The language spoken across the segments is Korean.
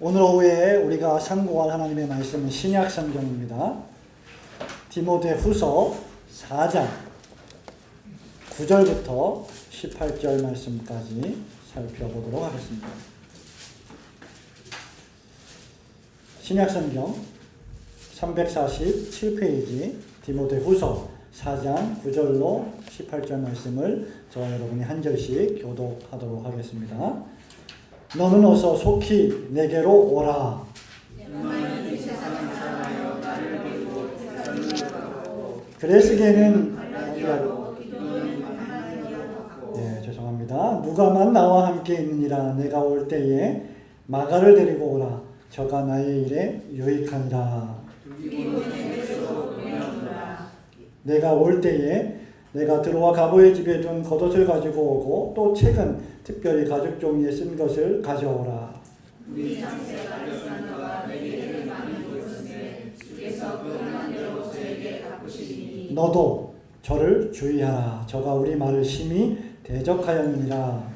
오늘 오후에 우리가 상고할 하나님의 말씀은 신약 성경입니다. 디모데후서 4장 9절부터 18절 말씀까지 살펴보도록 하겠습니다. 신약 성경 347페이지 디모데후서 4장 9절로 18절 말씀을 저와 여러분이 한 절씩 교독하도록 하겠습니다. 너는 어서 속히 내게로 오라. 그레스게는 죄송합니다. 누가만 나와 함께 있느니라. 내가 올 때에 마가를 데리고 오라. 저가 나의 일에 유익하니라. 내가 올 때에 내가 들어와 가보의 집에 둔 겉옷을 가지고 오고 또 책은 특별히 가죽 종이에 쓴 것을 가져오라. 너도 저를 주의하라. 저가 우리 말을 심히 대적하였느니라.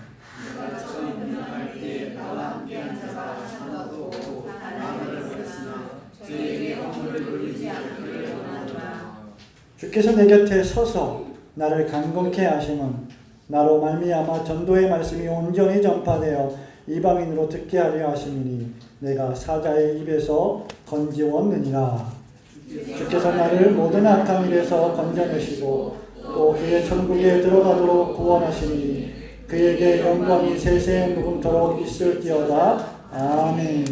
주께서 내 곁에 서서 나를 강건케 하시면 나로 말미암아 전도의 말씀이 온전히 전파되어 이방인으로 듣게 하려 하심이니 내가 사자의 입에서 건지웠느니라. 주께서 나를 모든 악한 일에서 건져내시고 또 그의 천국에 들어가도록 구원하시니 그에게 영광이 세세 무궁토록 있을지어다. 아멘.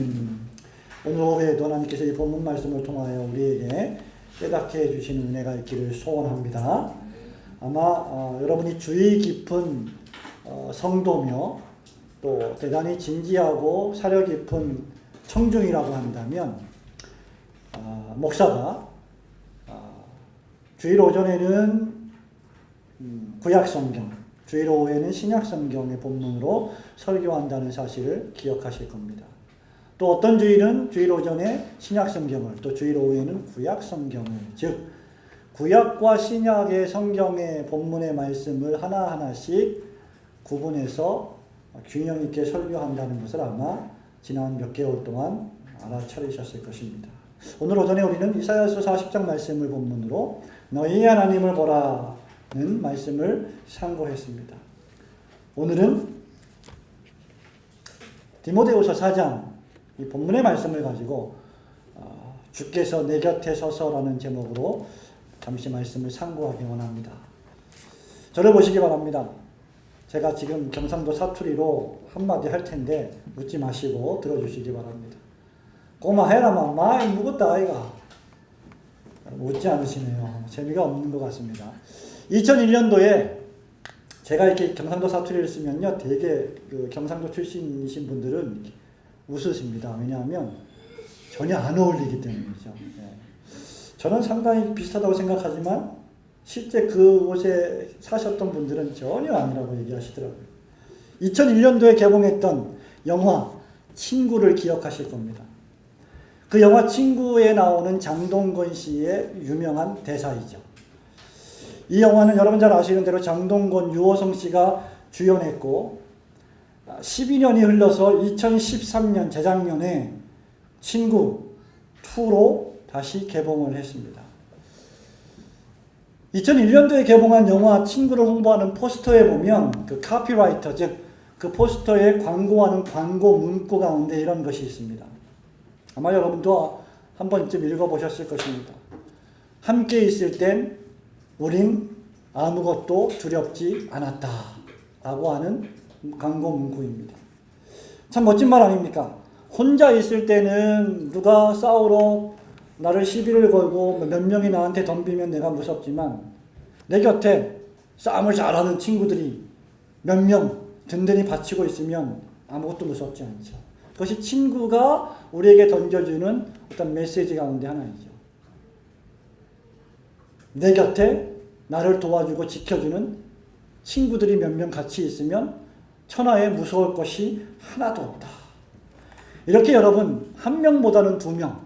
오늘 오후에도 하나님께서 이 본문 말씀을 통하여 우리에게 깨닫게 해주시는 은혜가 있기를 소원합니다. 아마 여러분이 주의 깊은 성도며 또 대단히 진지하고 사려 깊은 청중이라고 한다면 목사가 주일 오전에는 구약성경, 주일 오후에는 신약성경의 본문으로 설교한다는 사실을 기억하실 겁니다. 또 어떤 주일은 주일 오전에 신약성경을, 또 주일 오후에는 구약성경을, 즉 구약과 신약의 성경의 본문의 말씀을 하나하나씩 구분해서 균형 있게 설교한다는 것을 아마 지난 몇 개월 동안 알아차리셨을 것입니다. 오늘 오전에 우리는 이사야서 40장 말씀을 본문으로 너희 하나님을 보라는 말씀을 상고했습니다. 오늘은 디모데후서 4장 이 본문의 말씀을 가지고 주께서 내 곁에 서서라는 제목으로 잠시 말씀을 상고하기 원합니다. 저를 보시기 바랍니다. 제가 지금 경상도 사투리로 한마디 할 텐데 묻지 마시고 들어주시기 바랍니다. 고마 해라마 많이 묵었다 아이가. 웃지 않으시네요. 재미가 없는 것 같습니다. 2001년도에 제가 이렇게 경상도 사투리를 쓰면요, 되게 그 경상도 출신이신 분들은 웃으십니다. 왜냐하면 전혀 안 어울리기 때문이죠. 저는 상당히 비슷하다고 생각하지만 실제 그곳에 사셨던 분들은 전혀 아니라고 얘기하시더라고요. 2001년도에 개봉했던 영화 친구를 기억하실 겁니다. 그 영화 친구에 나오는 장동건 씨의 유명한 대사이죠. 이 영화는 여러분 잘 아시는 대로 장동건, 유호성 씨가 주연했고 12년이 흘러서 2013년 재작년에 친구 2로 다시 개봉을 했습니다. 2001년도에 개봉한 영화 친구를 홍보하는 포스터에 보면 그 카피라이터, 즉 그 포스터에 광고하는 광고 문구 가운데 이런 것이 있습니다. 아마 여러분도 한 번쯤 읽어보셨을 것입니다. 함께 있을 땐 우린 아무것도 두렵지 않았다 라고 하는 광고 문구입니다. 참 멋진 말 아닙니까? 혼자 있을 때는 누가 싸우러 나를 시비를 걸고 몇 명이 나한테 덤비면 내가 무섭지만 내 곁에 싸움을 잘하는 친구들이 몇 명 든든히 받치고 있으면 아무것도 무섭지 않죠. 그것이 친구가 우리에게 던져주는 어떤 메시지 가운데 하나이죠. 내 곁에 나를 도와주고 지켜주는 친구들이 몇 명 같이 있으면 천하에 무서울 것이 하나도 없다. 이렇게 여러분, 한 명보다는 두 명,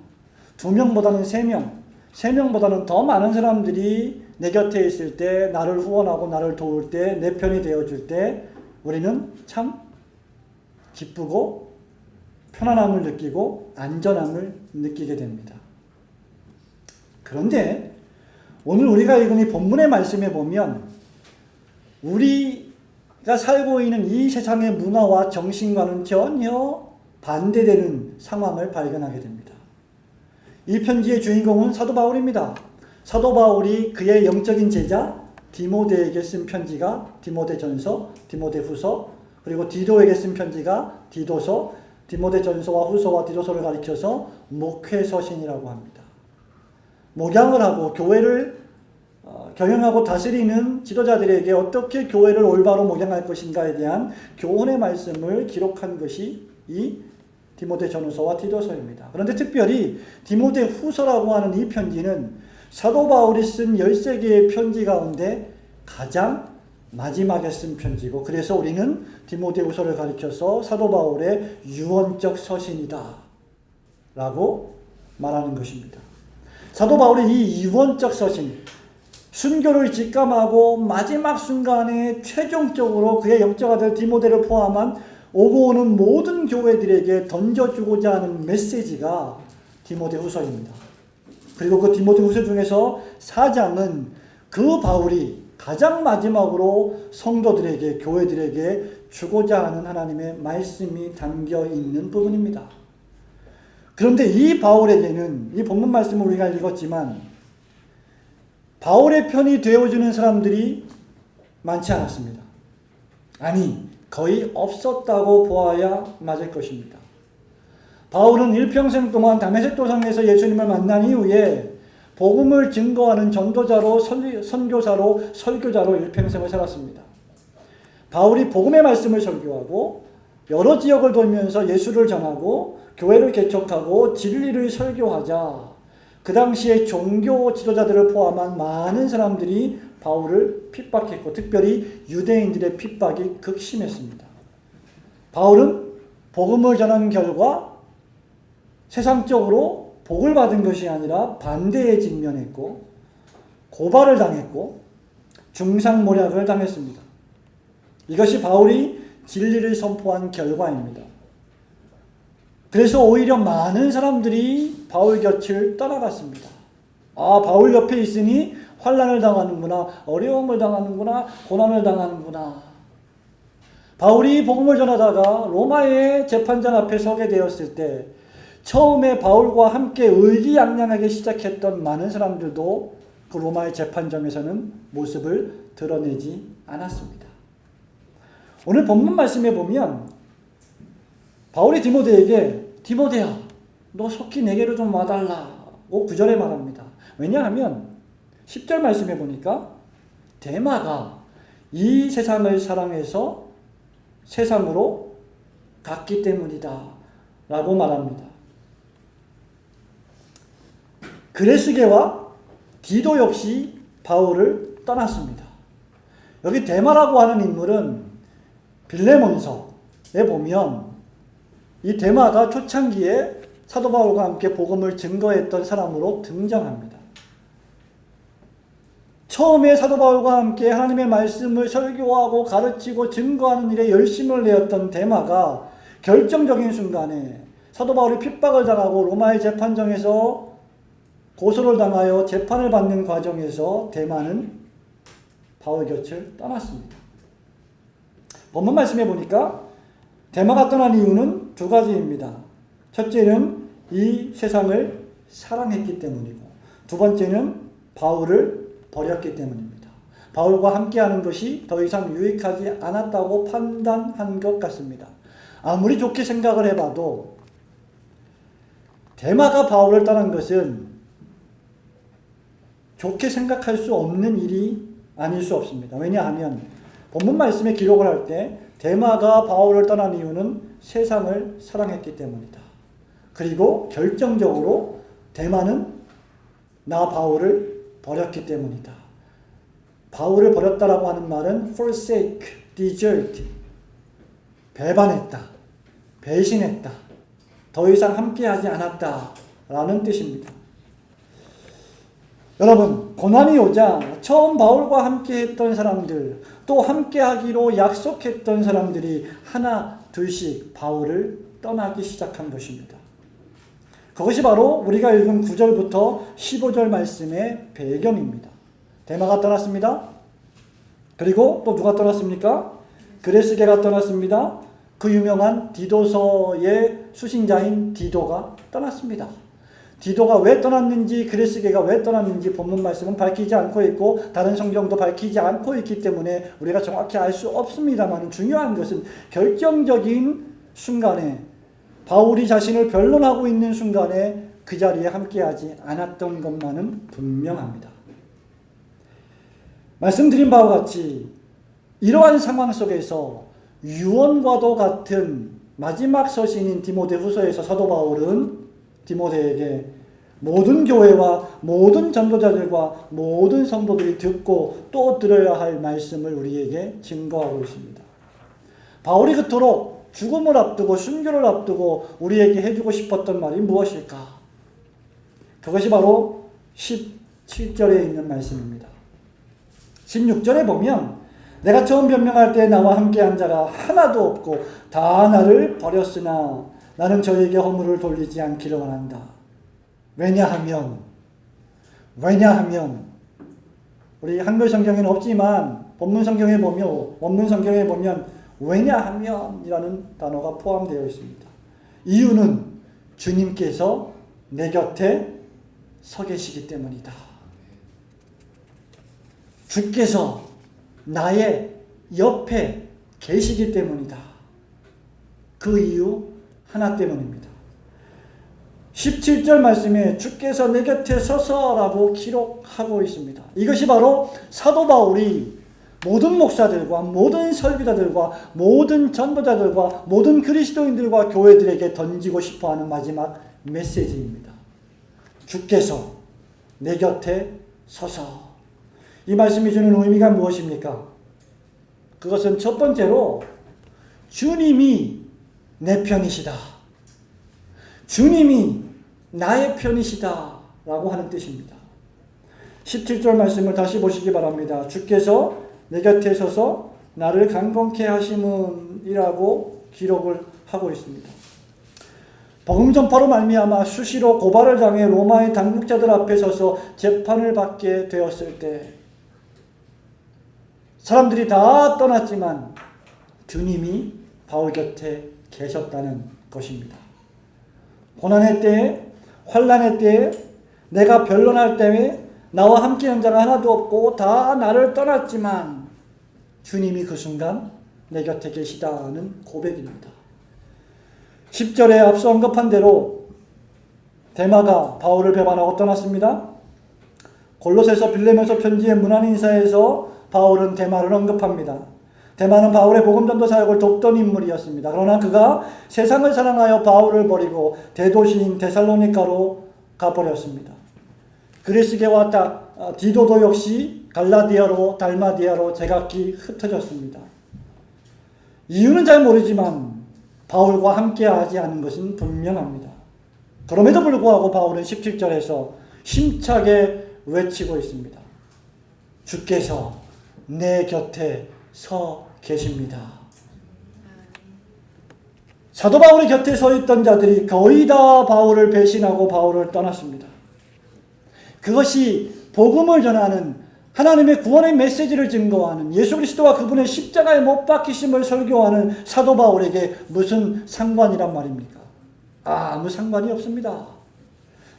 두 명보다는 세 명, 세 명보다는 더 많은 사람들이 내 곁에 있을 때, 나를 후원하고 나를 도울 때, 내 편이 되어줄 때 우리는 참 기쁘고 편안함을 느끼고 안전함을 느끼게 됩니다. 그런데 오늘 우리가 읽은 이 본문의 말씀에 보면 우리가 살고 있는 이 세상의 문화와 정신과는 전혀 반대되는 상황을 발견하게 됩니다. 이 편지의 주인공은 사도 바울입니다. 사도 바울이 그의 영적인 제자 디모데에게 쓴 편지가 디모데전서, 디모데후서, 그리고 디도에게 쓴 편지가 디도서, 디모데전서와 후서와 디도서를 가리켜서 목회서신이라고 합니다. 목양을 하고 교회를 경영하고 다스리는 지도자들에게 어떻게 교회를 올바로 목양할 것인가에 대한 교훈의 말씀을 기록한 것이 이 디모데전서와 디도서입니다. 그런데 특별히 디모데후서라고 하는 이 편지는 사도 바울이 쓴 13개의 편지 가운데 가장 마지막에 쓴 편지고, 그래서 우리는 디모데후서를 가리켜서 사도 바울의 유언적 서신이다 라고 말하는 것입니다. 사도 바울의 이 유언적 서신, 순교를 직감하고 마지막 순간에 최종적으로 그의 영적 아들 디모데를 포함한 오고 오는 모든 교회들에게 던져주고자 하는 메시지가 디모데후서입니다. 그리고 그 디모데후서 중에서 4장은 그 바울이 가장 마지막으로 성도들에게, 교회들에게 주고자 하는 하나님의 말씀이 담겨 있는 부분입니다. 그런데 이 바울에게는, 이 본문 말씀을 우리가 읽었지만 바울의 편이 되어주는 사람들이 많지 않았습니다. 아니, 거의 없었다고 보아야 맞을 것입니다. 바울은 일평생 동안 다메섹 도상에서 예수님을 만난 이후에 복음을 증거하는 전도자로, 선교사로, 설교자로 일평생을 살았습니다. 바울이 복음의 말씀을 설교하고 여러 지역을 돌면서 예수를 전하고 교회를 개척하고 진리를 설교하자 그 당시에 종교 지도자들을 포함한 많은 사람들이 바울을 핍박했고, 특별히 유대인들의 핍박이 극심했습니다. 바울은 복음을 전한 결과 세상적으로 복을 받은 것이 아니라 반대에 직면했고, 고발을 당했고, 중상모략을 당했습니다. 이것이 바울이 진리를 선포한 결과입니다. 그래서 오히려 많은 사람들이 바울 곁을 떠나갔습니다. 아, 바울 옆에 있으니 환난을 당하는구나, 어려움을 당하는구나, 고난을 당하는구나. 바울이 복음을 전하다가 로마의 재판장 앞에 서게 되었을 때 처음에 바울과 함께 의기양양하게 시작했던 많은 사람들도 그 로마의 재판정에서는 모습을 드러내지 않았습니다. 오늘 본문 말씀에 보면 바울이 디모데에게 디모데야, 너 속히 내게로 좀 와달라고 9절에 말합니다. 왜냐하면 10절 말씀해 보니까 데마가 이 세상을 사랑해서 세상으로 갔기 때문이다 라고 말합니다. 그레스게와 디도 역시 바울을 떠났습니다. 여기 데마라고 하는 인물은 빌레몬서에 보면 이 데마가 초창기에 사도 바울과 함께 복음을 증거했던 사람으로 등장합니다. 처음에 사도 바울과 함께 하나님의 말씀을 설교하고 가르치고 증거하는 일에 열심을 내었던 데마가 결정적인 순간에 사도 바울이 핍박을 당하고 로마의 재판정에서 고소를 당하여 재판을 받는 과정에서 데마는 바울 곁을 떠났습니다. 본문 말씀해 보니까 데마가 떠난 이유는 두 가지입니다. 첫째는 이 세상을 사랑했기 때문이고, 두 번째는 바울을 버렸기 때문입니다. 바울과 함께하는 것이 더 이상 유익하지 않았다고 판단한 것 같습니다. 아무리 좋게 생각을 해봐도 데마가 바울을 떠난 것은 좋게 생각할 수 없는 일이 아닐 수 없습니다. 왜냐하면 본문 말씀에 기록을 할 때 데마가 바울을 떠난 이유는 세상을 사랑했기 때문이다. 그리고 결정적으로 데마는 나 바울을 버렸기 때문이다. 바울을 버렸다라고 하는 말은 forsake, desert, 배반했다, 배신했다, 더 이상 함께하지 않았다라는 뜻입니다. 여러분, 고난이 오자 처음 바울과 함께 했던 사람들, 또 함께 하기로 약속했던 사람들이 하나 둘씩 바울을 떠나기 시작한 것입니다. 그것이 바로 우리가 읽은 9절부터 15절 말씀의 배경입니다. 데마가 떠났습니다. 그리고 또 누가 떠났습니까? 그레스게가 떠났습니다. 그 유명한 디도서의 수신자인 디도가 떠났습니다. 디도가 왜 떠났는지, 그레스게가 왜 떠났는지 본문 말씀은 밝히지 않고 있고 다른 성경도 밝히지 않고 있기 때문에 우리가 정확히 알 수 없습니다만, 중요한 것은 결정적인 순간에, 바울이 자신을 변론하고 있는 순간에 그 자리에 함께하지 않았던 것만은 분명합니다. 말씀드린 바와 같이 이러한 상황 속에서 유언과도 같은 마지막 서신인 디모데후서에서 사도 바울은 디모데에게 모든 교회와 모든 전도자들과 모든 성도들이 듣고 또 들어야 할 말씀을 우리에게 증거하고 있습니다. 바울이 그토록 죽음을 앞두고 순교를 앞두고 우리에게 해주고 싶었던 말이 무엇일까? 그것이 바로 17절에 있는 말씀입니다. 16절에 보면 내가 처음 변명할 때 나와 함께한 자가 하나도 없고 다 나를 버렸으나 나는 저에게 허물을 돌리지 않기를 원한다. 왜냐하면 우리 한글 성경에는 없지만 본문 성경에 보면 원문 성경에 보면 왜냐하면이라는 단어가 포함되어 있습니다. 이유는 주님께서 내 곁에 서 계시기 때문이다. 주께서 나의 옆에 계시기 때문이다. 그 이유 하나 때문입니다. 17절 말씀에 주께서 내 곁에 서서라고 기록하고 있습니다. 이것이 바로 사도 바울이 모든 목사들과 모든 설교자들과 모든 전도자들과 모든 그리스도인들과 교회들에게 던지고 싶어하는 마지막 메시지입니다. 주께서 내 곁에 서서. 이 말씀이 주는 의미가 무엇입니까? 그것은 첫 번째로 주님이 내 편이시다. 주님이 나의 편이시다 라고 하는 뜻입니다. 17절 말씀을 다시 보시기 바랍니다. 주께서 내 곁에 서서 나를 강건케 하심은이라고 기록을 하고 있습니다. 복음 전파로 말미암아 수시로 고발을 당해 로마의 당국자들 앞에 서서 재판을 받게 되었을 때 사람들이 다 떠났지만 주님이 바울 곁에 계셨다는 것입니다. 고난의 때에, 환난의 때에, 내가 변론할 때에 나와 함께한 자가 하나도 없고 다 나를 떠났지만 주님이 그 순간 내 곁에 계시다는 고백입니다. 10절에 앞서 언급한 대로 데마가 바울을 배반하고 떠났습니다. 골로새서 빌레몬서 편지의 문안 인사에서 바울은 데마를 언급합니다. 데마는 바울의 복음전도 사역을 돕던 인물이었습니다. 그러나 그가 세상을 사랑하여 바울을 버리고 대도시인 데살로니가로 가버렸습니다. 그레스게와 디도도 역시 갈라디아로 달마디아로 제각기 흩어졌습니다. 이유는 잘 모르지만 바울과 함께하지 않은 것은 분명합니다. 그럼에도 불구하고 바울은 17절에서 힘차게 외치고 있습니다. 주께서 내 곁에 서 계십니다. 사도 바울의 곁에 서 있던 자들이 거의 다 바울을 배신하고 바울을 떠났습니다. 그것이 복음을 전하는 하나님의 구원의 메시지를 증거하는 예수 그리스도와 그분의 십자가에 못 박히심을 설교하는 사도 바울에게 무슨 상관이란 말입니까? 아무 상관이 없습니다.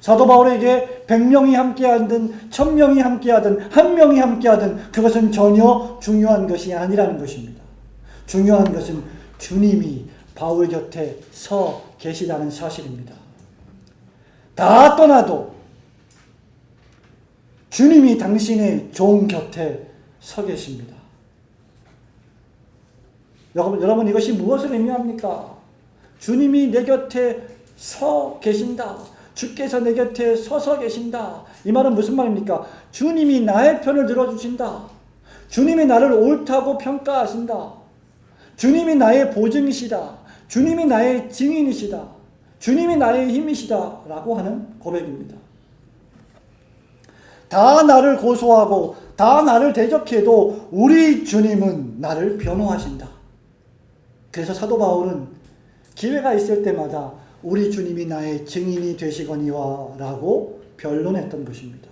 사도 바울에게 100명이 함께하든 1000명이 함께하든 1명이 함께하든 그것은 전혀 중요한 것이 아니라는 것입니다. 중요한 것은 주님이 바울 곁에 서 계시다는 사실입니다. 다 떠나도 주님이 당신의 종 곁에 서 계십니다. 여러분 이것이 무엇을 의미합니까? 주님이 내 곁에 서 계신다. 주께서 내 곁에 서서 계신다. 이 말은 무슨 말입니까? 주님이 나의 편을 들어주신다. 주님이 나를 옳다고 평가하신다. 주님이 나의 보증이시다. 주님이 나의 증인이시다. 주님이 나의 힘이시다. 라고 하는 고백입니다. 다 나를 고소하고 다 나를 대적해도 우리 주님은 나를 변호하신다. 그래서 사도 바울은 기회가 있을 때마다 우리 주님이 나의 증인이 되시거니와 라고 변론했던 것입니다.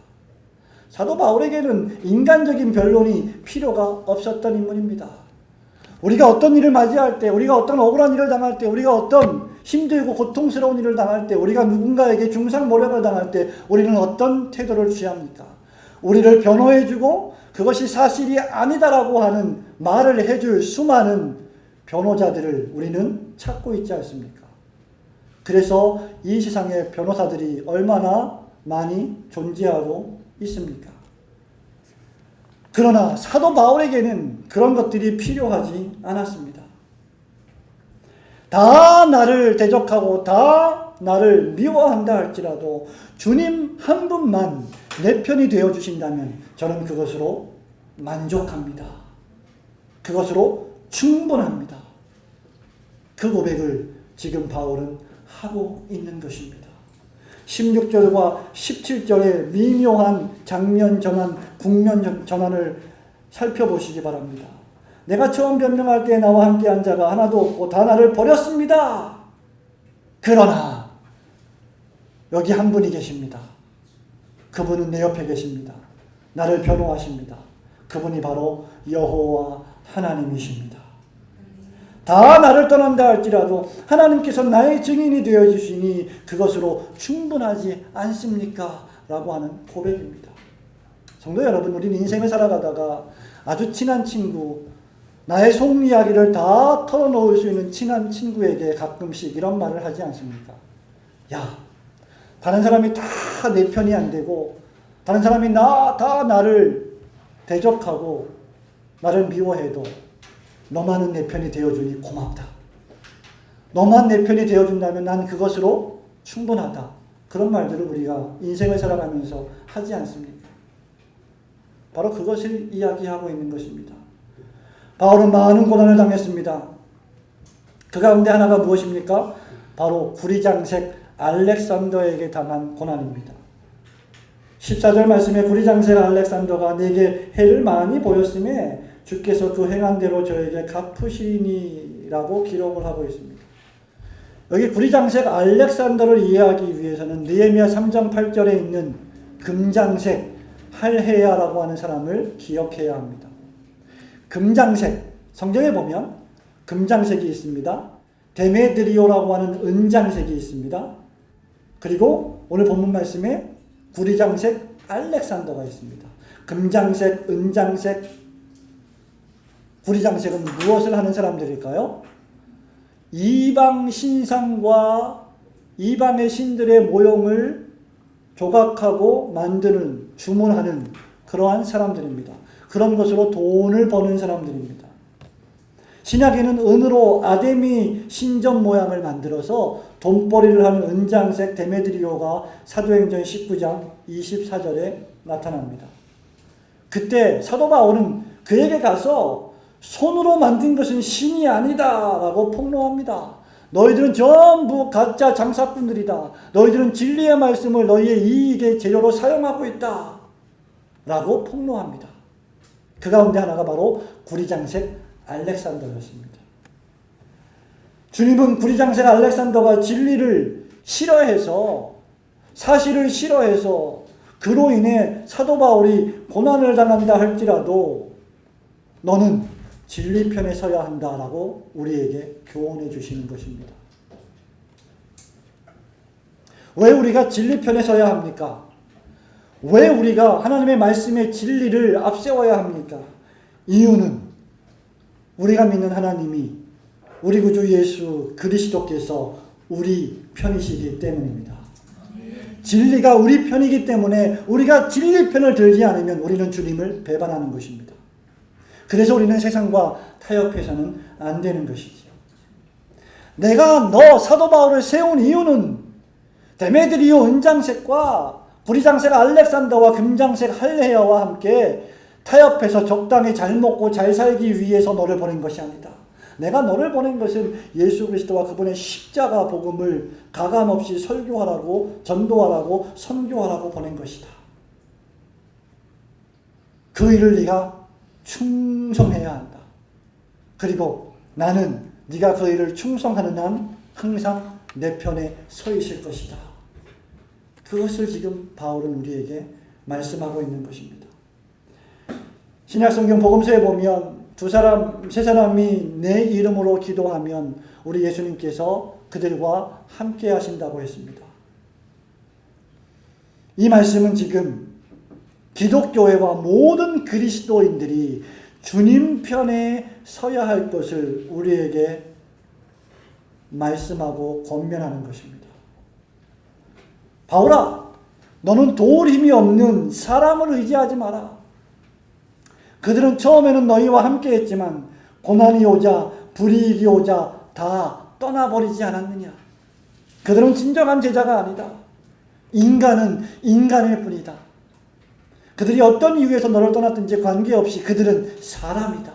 사도 바울에게는 인간적인 변론이 필요가 없었던 인물입니다. 우리가 어떤 일을 맞이할 때, 우리가 어떤 억울한 일을 당할 때, 우리가 어떤 힘들고 고통스러운 일을 당할 때, 우리가 누군가에게 중상모략을 당할 때 우리는 어떤 태도를 취합니까? 우리를 변호해주고 그것이 사실이 아니다라고 하는 말을 해줄 수많은 변호자들을 우리는 찾고 있지 않습니까? 그래서 이 세상에 변호사들이 얼마나 많이 존재하고 있습니까? 그러나 사도 바울에게는 그런 것들이 필요하지 않았습니다. 다 나를 대적하고 다 나를 미워한다 할지라도 주님 한 분만 내 편이 되어 주신다면 저는 그것으로 만족합니다. 그것으로 충분합니다. 그 고백을 지금 바울은 하고 있는 것입니다. 16절과 17절의 미묘한 장면 전환, 국면 전환을 살펴보시기 바랍니다. 내가 처음 변명할 때 나와 함께한 자가 하나도 없고 다 나를 버렸습니다. 그러나 여기 한 분이 계십니다. 그분은 내 옆에 계십니다. 나를 변호하십니다. 그분이 바로 여호와 하나님이십니다. 다 나를 떠난다 할지라도 하나님께서 나의 증인이 되어주시니 그것으로 충분하지 않습니까? 라고 하는 고백입니다. 성도 여러분, 우리는 인생을 살아가다가 아주 친한 친구, 나의 속 이야기를 다 털어놓을 수 있는 친한 친구에게 가끔씩 이런 말을 하지 않습니까? 야, 다른 사람이 다 내 편이 안 되고 다른 사람이 다 나를 대적하고 나를 미워해도 너만은 내 편이 되어주니 고맙다. 너만 내 편이 되어준다면 난 그것으로 충분하다. 그런 말들을 우리가 인생을 살아가면서 하지 않습니까? 바로 그것을 이야기하고 있는 것입니다. 바울은 많은 고난을 당했습니다. 그 가운데 하나가 무엇입니까? 바로 구리장색 알렉산더에게 당한 고난입니다. 14절 말씀에 구리장색 알렉산더가 내게 해를 많이 보였음에 주께서 그 행한 대로 저에게 갚으시니라고 기록을 하고 있습니다. 여기 구리장색 알렉산더를 이해하기 위해서는 느헤미야 3장 8절에 있는 금장색 할헤야라고 하는 사람을 기억해야 합니다. 금장색, 성경에 보면 금장색이 있습니다. 데메드리오라고 하는 은장색이 있습니다. 그리고 오늘 본문 말씀에 구리장색 알렉산더가 있습니다. 금장색, 은장색, 구리장색은 무엇을 하는 사람들일까요? 이방 신상과 이방의 신들의 모형을 조각하고 만드는, 주문하는 그러한 사람들입니다. 그런 것으로 돈을 버는 사람들입니다. 신약에는 은으로 아데미 신전 모양을 만들어서 돈벌이를 하는 은장색 데메드리오가 사도행전 19장 24절에 나타납니다. 그때 사도 바울은 그에게 가서 손으로 만든 것은 신이 아니다 라고 폭로합니다. 너희들은 전부 가짜 장사꾼들이다. 너희들은 진리의 말씀을 너희의 이익의 재료로 사용하고 있다 라고 폭로합니다. 그 가운데 하나가 바로 구리장색 알렉산더였습니다. 주님은 구리장색 알렉산더가 진리를 싫어해서, 사실을 싫어해서 그로 인해 사도 바울이 고난을 당한다 할지라도 너는 진리 편에 서야 한다라고 우리에게 교훈해 주시는 것입니다. 왜 우리가 진리 편에 서야 합니까? 왜 우리가 하나님의 말씀의 진리를 앞세워야 합니까? 이유는 우리가 믿는 하나님이, 우리 구주 예수 그리스도께서 우리 편이시기 때문입니다. 진리가 우리 편이기 때문에 우리가 진리 편을 들지 않으면 우리는 주님을 배반하는 것입니다. 그래서 우리는 세상과 타협해서는 안 되는 것이죠. 내가 너 사도 바울을 세운 이유는 데메드리오 은장색과 구리장색 알렉산더와 금장색 할레야와 함께 타협해서 적당히 잘 먹고 잘 살기 위해서 너를 보낸 것이 아니다. 내가 너를 보낸 것은 예수 그리스도와 그분의 십자가 복음을 가감없이 설교하라고, 전도하라고, 선교하라고 보낸 것이다. 그 일을 네가 충성해야 한다. 그리고 나는 네가 그 일을 충성하는 한 항상 내 편에 서 있을 것이다. 그것을 지금 바울은 우리에게 말씀하고 있는 것입니다. 신약성경 복음서에 보면 세 사람이 내 이름으로 기도하면 우리 예수님께서 그들과 함께 하신다고 했습니다. 이 말씀은 지금 기독교회와 모든 그리스도인들이 주님 편에 서야 할 것을 우리에게 말씀하고 권면하는 것입니다. 바울아, 너는 도울 힘이 없는 사람을 의지하지 마라. 그들은 처음에는 너희와 함께 했지만 고난이 오자 불이익이 오자 다 떠나버리지 않았느냐. 그들은 진정한 제자가 아니다. 인간은 인간일 뿐이다. 그들이 어떤 이유에서 너를 떠났든지 관계없이 그들은 사람이다.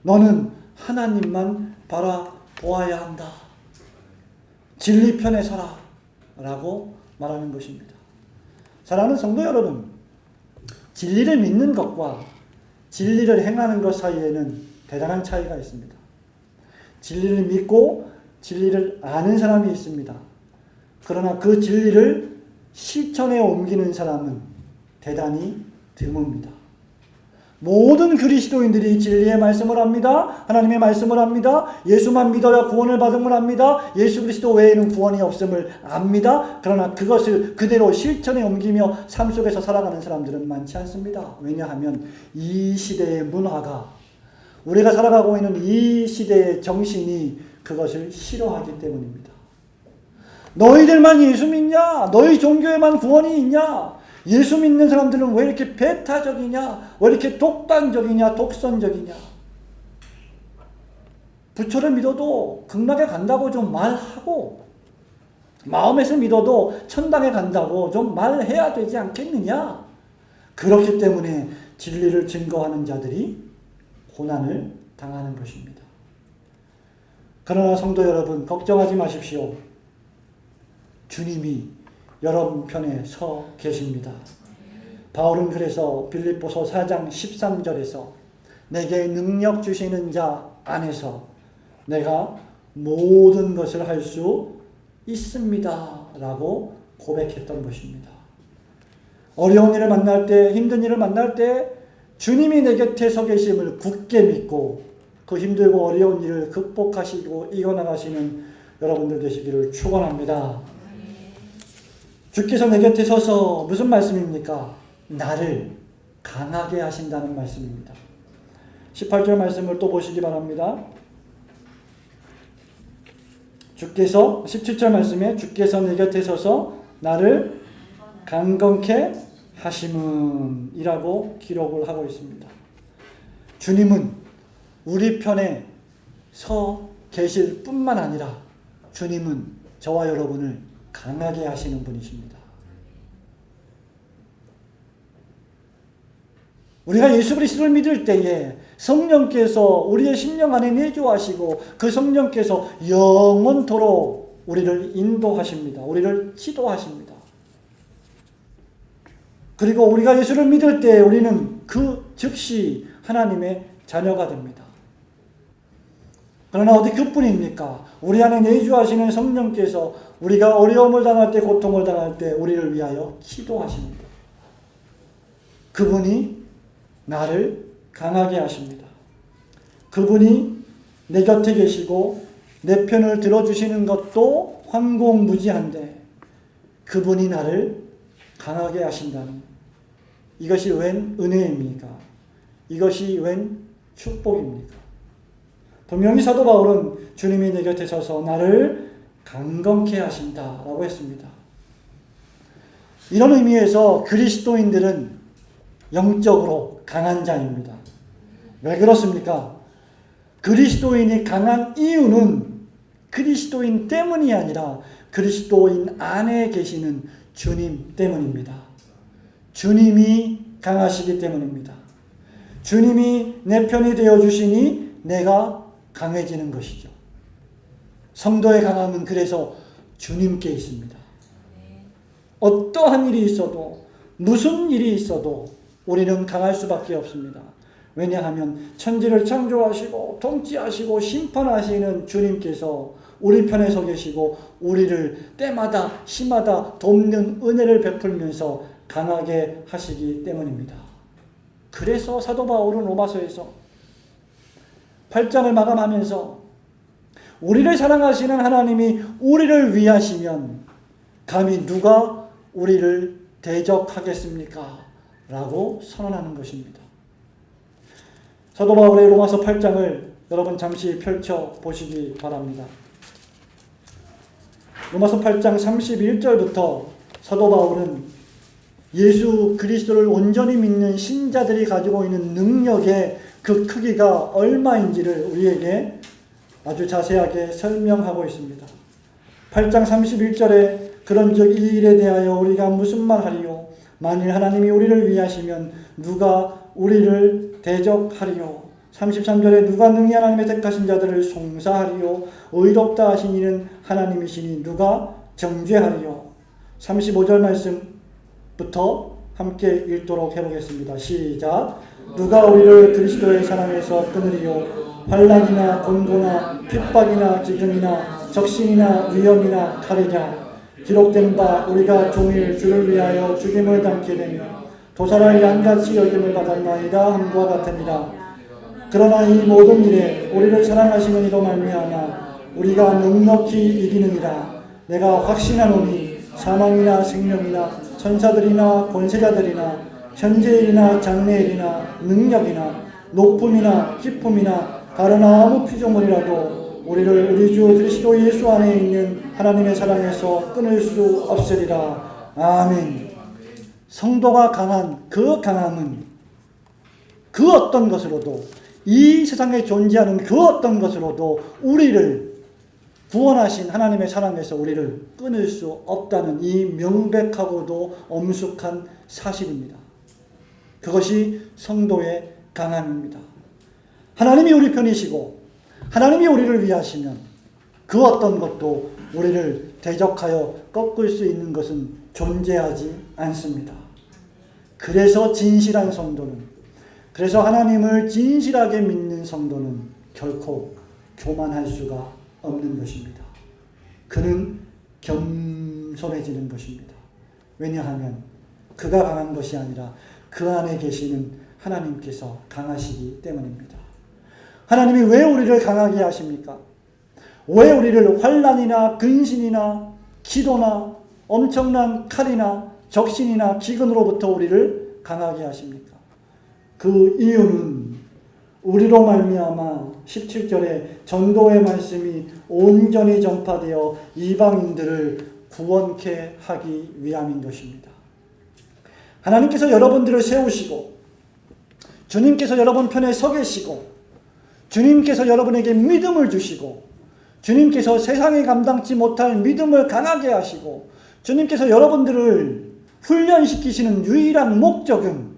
너는 하나님만 바라보아야 한다. 진리 편에 서라 라고 말하는 것입니다. 사랑하는 성도 여러분, 진리를 믿는 것과 진리를 행하는 것 사이에는 대단한 차이가 있습니다. 진리를 믿고 진리를 아는 사람이 있습니다. 그러나 그 진리를 실천에 옮기는 사람은 대단히 드뭅니다. 모든 그리스도인들이 진리의 말씀을 합니다. 하나님의 말씀을 합니다. 예수만 믿어야 구원을 받음을 합니다. 예수 그리스도 외에는 구원이 없음을 압니다. 그러나 그것을 그대로 실천에 옮기며 삶 속에서 살아가는 사람들은 많지 않습니다. 왜냐하면 이 시대의 문화가, 우리가 살아가고 있는 이 시대의 정신이 그것을 싫어하기 때문입니다. 너희들만 예수 믿냐? 너희 종교에만 구원이 있냐? 예수 믿는 사람들은 왜 이렇게 배타적이냐? 왜 이렇게 독단적이냐? 독선적이냐? 부처를 믿어도 극락에 간다고 좀 말하고, 마음에서 믿어도 천당에 간다고 좀 말해야 되지 않겠느냐? 그렇기 때문에 진리를 증거하는 자들이 고난을 당하는 것입니다. 그러나 성도 여러분, 걱정하지 마십시오. 주님이 여러분 편에 서 계십니다. 바울은 그래서 빌립보서 4장 13절에서 내게 능력 주시는 자 안에서 내가 모든 것을 할 수 있습니다 라고 고백했던 것입니다. 어려운 일을 만날 때, 힘든 일을 만날 때 주님이 내 곁에 서 계심을 굳게 믿고 그 힘들고 어려운 일을 극복하시고 이겨나가시는 여러분들 되시기를 축원합니다. 주께서 내 곁에 서서 무슨 말씀입니까? 나를 강하게 하신다는 말씀입니다. 18절 말씀을 또 보시기 바랍니다. 17절 말씀에 주께서 내 곁에 서서 나를 강건케 하심은 이라고 기록을 하고 있습니다. 주님은 우리 편에 서 계실 뿐만 아니라 주님은 저와 여러분을 강하게 하시는 분이십니다. 우리가 예수 그리스도를 믿을 때에 성령께서 우리의 심령 안에 내주하시고 그 성령께서 영원토록 우리를 인도하십니다. 우리를 지도하십니다. 그리고 우리가 예수를 믿을 때 우리는 그 즉시 하나님의 자녀가 됩니다. 그러나 어디 그뿐입니까? 우리 안에 내주하시는 성령께서 우리가 어려움을 당할 때, 고통을 당할 때 우리를 위하여 기도하십니다. 그분이 나를 강하게 하십니다. 그분이 내 곁에 계시고 내 편을 들어주시는 것도 황공무지한데 그분이 나를 강하게 하신다는, 이것이 웬 은혜입니까? 이것이 웬 축복입니까? 분명히 사도 바울은 주님이 내 곁에 서서 나를 강건케 하신다라고 했습니다. 이런 의미에서 그리스도인들은 영적으로 강한 자입니다. 왜 그렇습니까? 그리스도인이 강한 이유는 그리스도인 때문이 아니라 그리스도인 안에 계시는 주님 때문입니다. 주님이 강하시기 때문입니다. 주님이 내 편이 되어주시니 내가 강해지는 것이죠. 성도의 강함은 그래서 주님께 있습니다. 어떠한 일이 있어도, 무슨 일이 있어도 우리는 강할 수밖에 없습니다. 왜냐하면 천지를 창조하시고 통치하시고 심판하시는 주님께서 우리 편에 서 계시고 우리를 때마다 시마다 돕는 은혜를 베풀면서 강하게 하시기 때문입니다. 그래서 사도 바울은 로마서에서 8장을 마감하면서 우리를 사랑하시는 하나님이 우리를 위하시면 감히 누가 우리를 대적하겠습니까? 라고 선언하는 것입니다. 사도 바울의 로마서 8장을 여러분 잠시 펼쳐 보시기 바랍니다. 로마서 8장 31절부터 사도 바울은 예수 그리스도를 온전히 믿는 신자들이 가지고 있는 능력의 그 크기가 얼마인지를 우리에게 아주 자세하게 설명하고 있습니다. 8장 31절에 그런즉 이 일에 대하여 우리가 무슨 말하리요? 만일 하나님이 우리를 위하시면 누가 우리를 대적하리요? 33절에 누가 능히 하나님의 택하신 자들을 송사하리요? 의롭다 하신 이는 하나님이시니 누가 정죄하리요? 35절 말씀부터 함께 읽도록 해보겠습니다. 시작. 누가 우리를 그리스도의 사랑에서 끊으리요? 환난이나 곤고나 핍박이나 기근이나 적신이나 위험이나 칼이냐? 기록된 바 우리가 종일 주를 위하여 죽임을 당케 되며 도살을 양같이 여김을 받았나이다 함과 같으니라. 그러나 이 모든 일에 우리를 사랑하시는 이로 말미암아 우리가 넉넉히 이기느니라. 내가 확신하노니 사망이나 생명이나 천사들이나 권세자들이나 현재일이나 장래일이나 능력이나 높음이나 깊음이나 다른 아무 피조물이라도 우리를 우리 주 그리스도 예수 안에 있는 하나님의 사랑에서 끊을 수 없으리라. 아멘. 성도가 강한 그 강함은 그 어떤 것으로도 이 세상에 존재하는 그 어떤 것으로도 우리를 구원하신 하나님의 사랑에서 우리를 끊을 수 없다는 이 명백하고도 엄숙한 사실입니다. 그것이 성도의 강함입니다. 하나님이 우리 편이시고 하나님이 우리를 위하시면 그 어떤 것도 우리를 대적하여 꺾을 수 있는 것은 존재하지 않습니다. 그래서 진실한 성도는, 그래서 하나님을 진실하게 믿는 성도는 결코 교만할 수가 없는 것입니다. 그는 겸손해지는 것입니다. 왜냐하면 그가 강한 것이 아니라 그 안에 계시는 하나님께서 강하시기 때문입니다. 하나님이 왜 우리를 강하게 하십니까? 왜 우리를 환난이나 근신이나 기도나 엄청난 칼이나 적신이나 기근으로부터 우리를 강하게 하십니까? 그 이유는 우리로 말미암아 17절에 전도의 말씀이 온전히 전파되어 이방인들을 구원케 하기 위함인 것입니다. 하나님께서 여러분들을 세우시고 주님께서 여러분 편에 서 계시고 주님께서 여러분에게 믿음을 주시고 주님께서 세상이 감당치 못할 믿음을 강하게 하시고 주님께서 여러분들을 훈련시키시는 유일한 목적은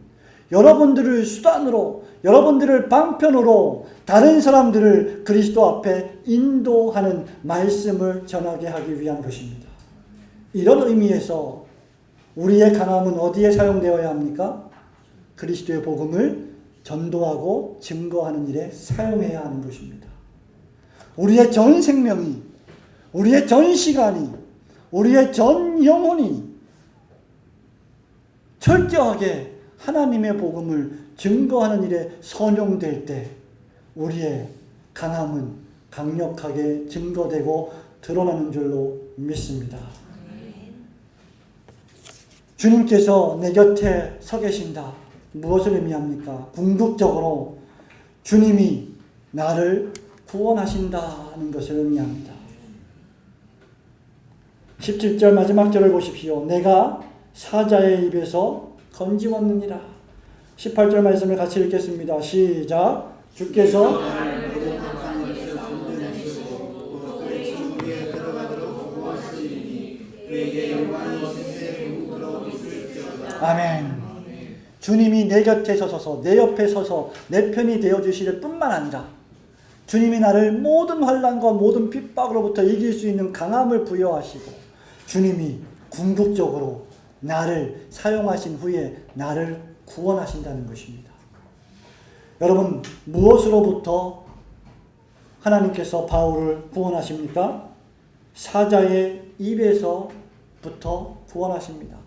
여러분들을 수단으로 여러분들을 방편으로 다른 사람들을 그리스도 앞에 인도하는 말씀을 전하게 하기 위한 것입니다. 이런 의미에서 우리의 강함은 어디에 사용되어야 합니까? 그리스도의 복음을 전도하고 증거하는 일에 사용해야 하는 것입니다. 우리의 전 생명이, 우리의 전 시간이, 우리의 전 영혼이 철저하게 하나님의 복음을 증거하는 일에 선용될 때 우리의 강함은 강력하게 증거되고 드러나는 줄로 믿습니다. 주님께서 내 곁에 서 계신다. 무엇을 의미합니까? 궁극적으로 주님이 나를 구원하신다는 것을 의미합니다. 17절 마지막 절을 보십시오. 내가 사자의 입에서 건지웠느니라. 18절 말씀을 같이 읽겠습니다. 시작. 주께서 아멘. 주님이 내 곁에 서서 내 옆에 서서 내 편이 되어주실 뿐만 아니라 주님이 나를 모든 환난과 모든 핍박으로부터 이길 수 있는 강함을 부여하시고 주님이 궁극적으로 나를 사용하신 후에 나를 구원하신다는 것입니다. 여러분, 무엇으로부터 하나님께서 바울을 구원하십니까? 사자의 입에서부터 구원하십니다.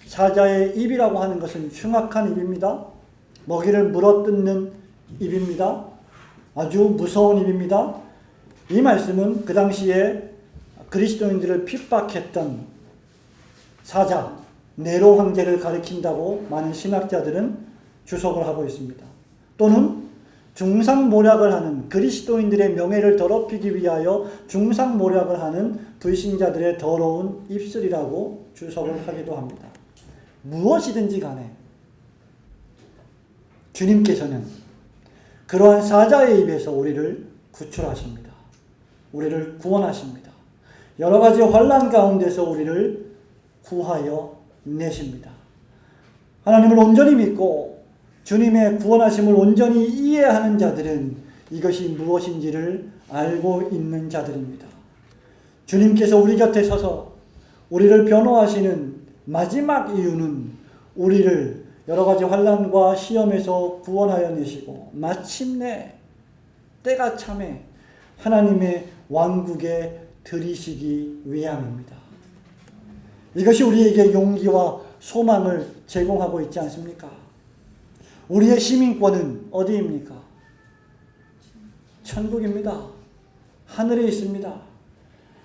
사자의 입이라고 하는 것은 흉악한 입입니다. 먹이를 물어뜯는 입입니다. 아주 무서운 입입니다. 이 말씀은 그 당시에 그리스도인들을 핍박했던 사자, 네로 황제를 가리킨다고 많은 신학자들은 주석을 하고 있습니다. 또는 중상모략을 하는, 그리스도인들의 명예를 더럽히기 위하여 중상모략을 하는 불신자들의 더러운 입술이라고 주석을 하기도 합니다. 무엇이든지 간에 주님께서는 그러한 사자의 입에서 우리를 구출하십니다. 우리를 구원하십니다. 여러 가지 환난 가운데서 우리를 구하여 내십니다. 하나님을 온전히 믿고 주님의 구원하심을 온전히 이해하는 자들은 이것이 무엇인지를 알고 있는 자들입니다. 주님께서 우리 곁에 서서 우리를 변호하시는 마지막 이유는 우리를 여러 가지 환난과 시험에서 구원하여 내시고 마침내 때가 참에 하나님의 왕국에 들이시기 위함입니다. 이것이 우리에게 용기와 소망을 제공하고 있지 않습니까? 우리의 시민권은 어디입니까? 천국입니다. 하늘에 있습니다.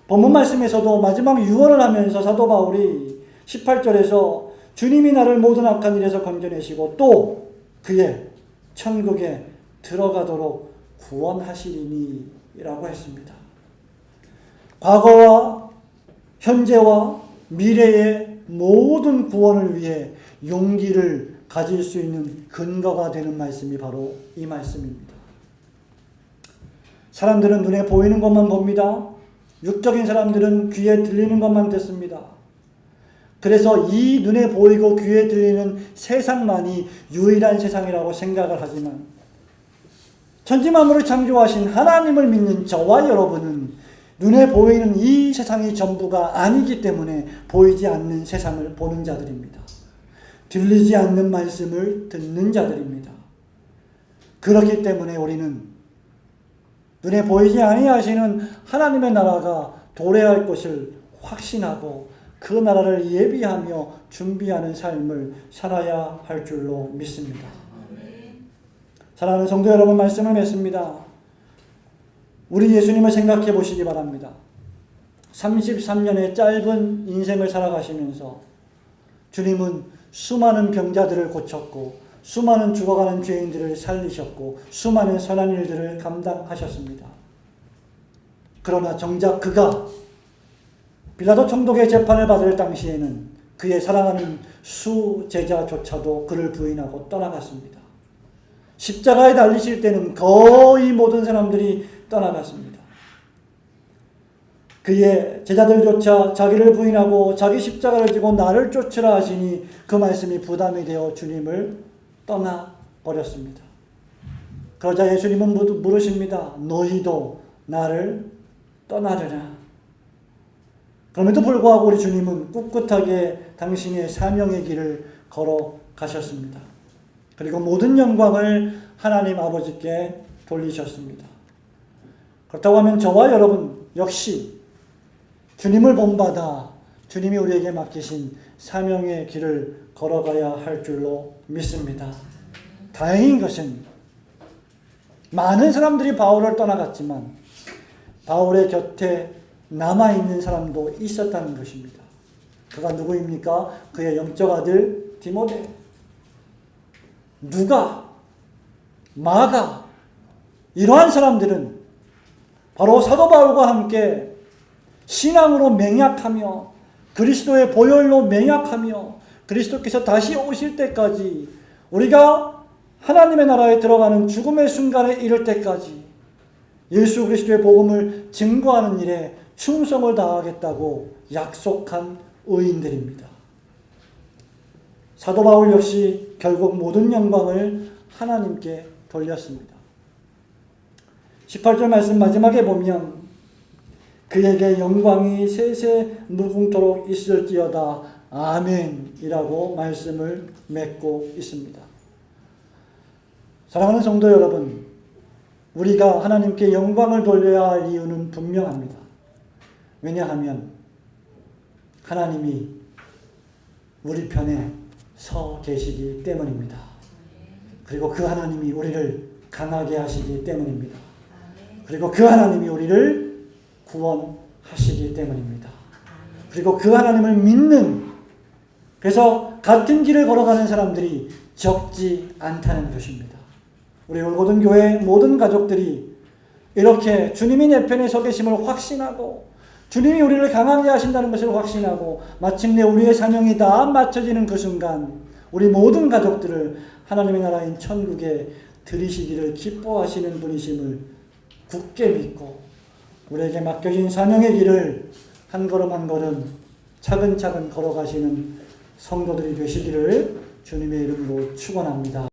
본문 말씀에서도 마지막 유언을 하면서 사도 바울이 18절에서 주님이 나를 모든 악한 일에서 건져내시고 또 그의 천국에 들어가도록 구원하시리니 라고 했습니다. 과거와 현재와 미래의 모든 구원을 위해 용기를 가질 수 있는 근거가 되는 말씀이 바로 이 말씀입니다. 사람들은 눈에 보이는 것만 봅니다. 육적인 사람들은 귀에 들리는 것만 듣습니다. 그래서 이 눈에 보이고 귀에 들리는 세상만이 유일한 세상이라고 생각을 하지만 천지만물을 창조하신 하나님을 믿는 저와 여러분은 눈에 보이는 이 세상이 전부가 아니기 때문에 보이지 않는 세상을 보는 자들입니다. 들리지 않는 말씀을 듣는 자들입니다. 그렇기 때문에 우리는 눈에 보이지 아니하시는 하나님의 나라가 도래할 것을 확신하고 그 나라를 예비하며 준비하는 삶을 살아야 할 줄로 믿습니다. 사랑하는 성도 여러분, 말씀을 맺습니다. 우리 예수님을 생각해 보시기 바랍니다. 33년의 짧은 인생을 살아가시면서 주님은 수많은 병자들을 고쳤고 수많은 죽어가는 죄인들을 살리셨고 수많은 선한 일들을 감당하셨습니다. 그러나 정작 그가 빌라도 총독의 재판을 받을 당시에는 그의 사랑하는 수제자조차도 그를 부인하고 떠나갔습니다. 십자가에 달리실 때는 거의 모든 사람들이 떠나갔습니다. 그의 제자들조차 자기를 부인하고 자기 십자가를 지고 나를 쫓으라 하시니 그 말씀이 부담이 되어 주님을 떠나버렸습니다. 그러자 예수님은 물으십니다. 너희도 나를 떠나려나? 그럼에도 불구하고 우리 주님은 꿋꿋하게 당신의 사명의 길을 걸어가셨습니다. 그리고 모든 영광을 하나님 아버지께 돌리셨습니다. 그렇다고 하면 저와 여러분 역시 주님을 본받아 주님이 우리에게 맡기신 사명의 길을 걸어가야 할 줄로 믿습니다. 다행인 것은 많은 사람들이 바울을 떠나갔지만 바울의 곁에 남아있는 사람도 있었다는 것입니다. 그가 누구입니까? 그의 영적 아들 디모데, 누가, 마가, 이러한 사람들은 바로 사도 바울과 함께 신앙으로 맹약하며 그리스도의 보혈로 맹약하며 그리스도께서 다시 오실 때까지 우리가 하나님의 나라에 들어가는 죽음의 순간에 이를 때까지 예수 그리스도의 복음을 증거하는 일에 충성을 다하겠다고 약속한 의인들입니다. 사도 바울 역시 결국 모든 영광을 하나님께 돌렸습니다. 18절 말씀 마지막에 보면 그에게 영광이 세세 무궁토록 있을지어다. 아멘이라고 말씀을 맺고 있습니다. 사랑하는 성도 여러분, 우리가 하나님께 영광을 돌려야 할 이유는 분명합니다. 왜냐하면 하나님이 우리 편에 서 계시기 때문입니다. 그리고 그 하나님이 우리를 강하게 하시기 때문입니다. 그리고 그 하나님이 우리를 구원하시기 때문입니다. 그리고 그 하나님을 믿는, 그래서 같은 길을 걸어가는 사람들이 적지 않다는 것입니다. 우리 올고든 교회 모든 가족들이 이렇게 주님이 내 편에 서 계심을 확신하고 주님이 우리를 강하게 하신다는 것을 확신하고 마침내 우리의 사명이 다 맞춰지는 그 순간 우리 모든 가족들을 하나님의 나라인 천국에 들이시기를 기뻐하시는 분이심을 굳게 믿고 우리에게 맡겨진 사명의 길을 한 걸음 한 걸음 차근차근 걸어가시는 성도들이 되시기를 주님의 이름으로 축원합니다.